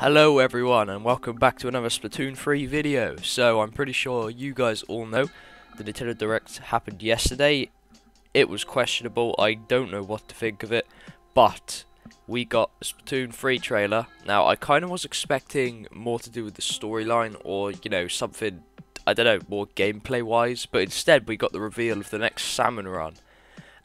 Hello everyone and welcome back to another Splatoon 3 video. So I'm pretty sure you guys all know the Nintendo Direct happened yesterday. It was questionable, I don't know what to think of it, but we got a Splatoon 3 trailer. Now I kind of was expecting more to do with the storyline or, you know, something, I don't know, more gameplay wise, but instead we got the reveal of the next Salmon run.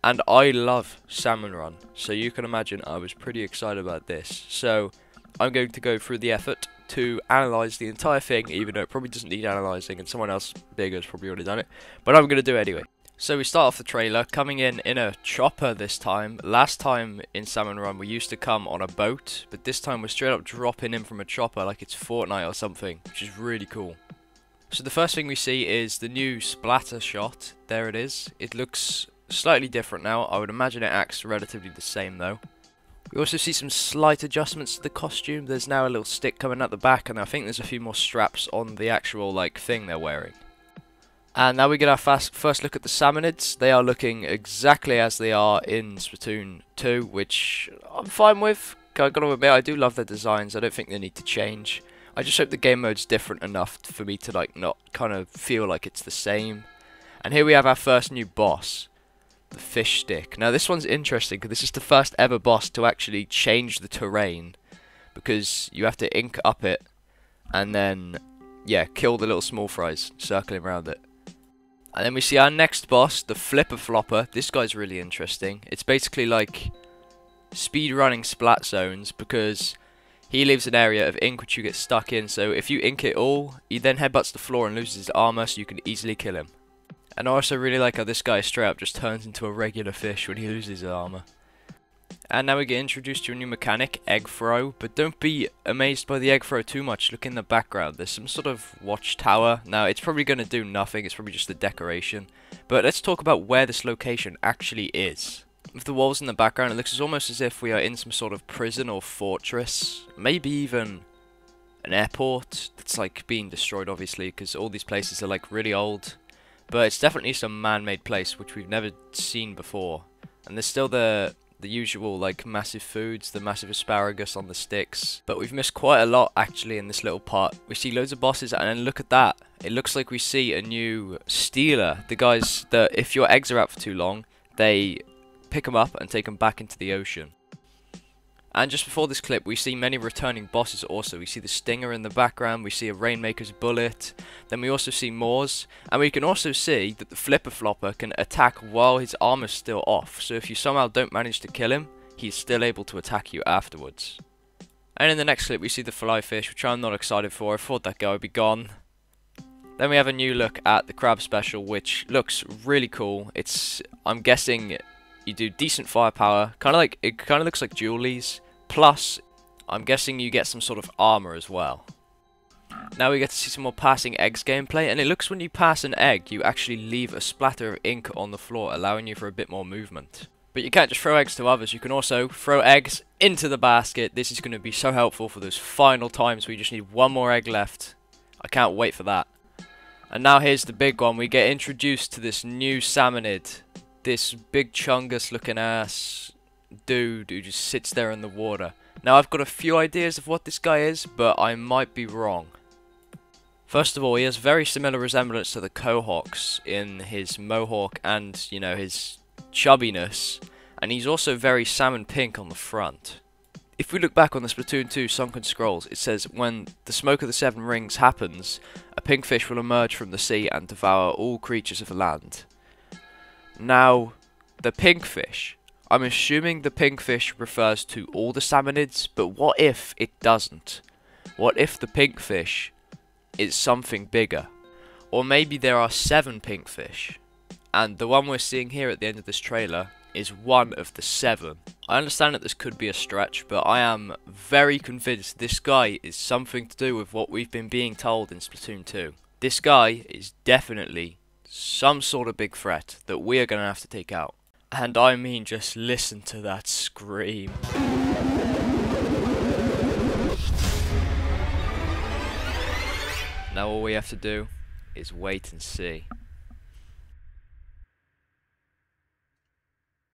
And I love Salmon run, so you can imagine I was pretty excited about this. So I'm going to go through the effort to analyse the entire thing, even though it probably doesn't need analysing and someone else bigger has probably already done it, but I'm going to do it anyway. So we start off the trailer coming in a chopper this time. Last time in Salmon Run we used to come on a boat, but this time we're straight up dropping in from a chopper like it's Fortnite or something, which is really cool. So the first thing we see is the new Splatter Shot. There it is. It looks slightly different now. I would imagine it acts relatively the same though. We also see some slight adjustments to the costume. There's now a little stick coming out the back, and I think there's a few more straps on the actual thing they're wearing. And now we get our first look at the Salmonids. They are looking exactly as they are in Splatoon 2, which I'm fine with. I gotta admit, I do love their designs. I don't think they need to change. I just hope the game mode's different enough for me to not kind of feel like it's the same. And here we have our first new boss. The fish stick. Now this one's interesting because this is the first ever boss to actually change the terrain, because you have to ink up it and then kill the little small fries circling around it. And then we see our next boss, the flipper flopper. This guy's really interesting. It's basically like speed running splat zones, because he leaves an area of ink which you get stuck in, so if you ink it all, he then headbutts the floor and loses his armor, so you can easily kill him. And I also really like how this guy straight up just turns into a regular fish when he loses his armor. And now we get introduced to a new mechanic, egg throw. But don't be amazed by the egg throw too much. Look in the background, there's some sort of watchtower. Now it's probably going to do nothing, it's probably just a decoration. But let's talk about where this location actually is. With the walls in the background, it looks almost as if we are in some sort of prison or fortress. Maybe even an airport that's being destroyed, obviously, because all these places are really old. But it's definitely some man-made place which we've never seen before. And there's still the usual massive foods, the massive asparagus on the sticks. But we've missed quite a lot actually in this little part. We see loads of bosses, and then look at that. It looks like we see a new stealer. The guys that if your eggs are out for too long, they pick them up and take them back into the ocean. And just before this clip, we see many returning bosses also. We see the Stinger in the background, we see a Rainmaker's Bullet, then we also see Moors, and we can also see that the Flipper Flopper can attack while his armor's still off. So if you somehow don't manage to kill him, he's still able to attack you afterwards. And in the next clip, we see the Fly Fish, which I'm not excited for. I thought that guy would be gone. Then we have a new look at the Crab Special, which looks really cool. I'm guessing you do decent firepower, it kind of looks like Julie's, plus I'm guessing you get some sort of armor as well. Now we get to see some more passing eggs gameplay, and it looks when you pass an egg you actually leave a splatter of ink on the floor, allowing you for a bit more movement. But you can't just throw eggs to others, you can also throw eggs into the basket. This is going to be so helpful for those final times where you just need one more egg left. I can't wait for that. And now here's the big one. We get introduced to this new Salmonid. This big chungus looking ass dude who just sits there in the water. Now I've got a few ideas of what this guy is, but I might be wrong. First of all, he has very similar resemblance to the Cohawks in his mohawk and, you know, his chubbiness. And he's also very salmon pink on the front. If we look back on the Splatoon 2 Sunken Scrolls, it says when the smoke of the Seven Rings happens, a pink fish will emerge from the sea and devour all creatures of the land. Now, the pink fish. I'm assuming the pink fish refers to all the Salmonids, but what if it doesn't? What if the pink fish is something bigger? Or maybe there are 7 pink fish, and the one we're seeing here at the end of this trailer is one of the 7. I understand that this could be a stretch, but I am very convinced this guy is something to do with what we've been being told in Splatoon 2. This guy is definitely some sort of big threat that we are going to have to take out. And I mean, just listen to that scream. Now all we have to do is wait and see.